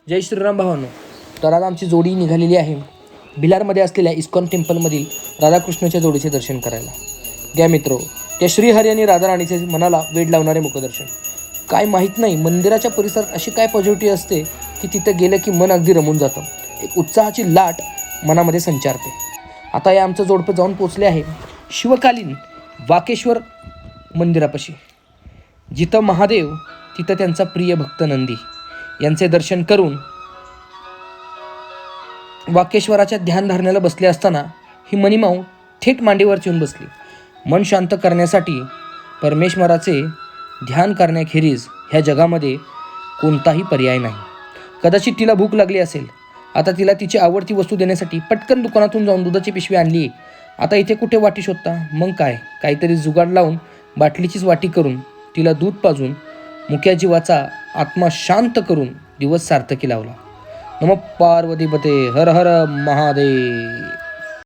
जय श्रीराम भावांनो. तर आज आमची जोडी निघालेली आहे भिलारमध्ये असलेल्या इस्कॉन टेम्पलमधील राधाकृष्णाच्या जोडीचे दर्शन करायला. घ्या मित्रो, त्या श्रीहरी आणि राधाराणीचे मनाला वेड लावणारे मुखदर्शन. काय माहीत नाही मंदिराच्या परिसरात अशी काय पॉझिटिव्ह असते की तिथं गेलं की मन अगदी रमून जातं. एक उत्साहाची लाट मनामध्ये संचारते. आता या आमचं जोडपं जाऊन पोचले आहे शिवकालीन वाकेश्वर मंदिरापाशी. जिथं महादेव तिथं त्यांचा प्रिय भक्त नंदी यांचे दर्शन करून वाकेश्वराच्या ध्यानधारणेला बसले असताना ही मणिमाऊ थेट मांडीवर येऊन बसली. मन शांत करण्यासाठी परमेश्वराचे ध्यान करण्याखेरीज ह्या जगामध्ये कोणताही पर्याय नाही. कदाचित तिला भूक लागली असेल. आता तिला तिची आवडती वस्तू देण्यासाठी पटकन दुकानातून जाऊन दुधाची पिशवी आणली. आता इथे कुठे वाटी शोधता? मग काहीतरी जुगाड लावून बाटलीचीच वाटी करून तिला दूध पाजून मुक्या जीवाचा आत्मा शांत करून दिवस सार्थकी लावला. नमः पार्वतीपते हर हर महादेव.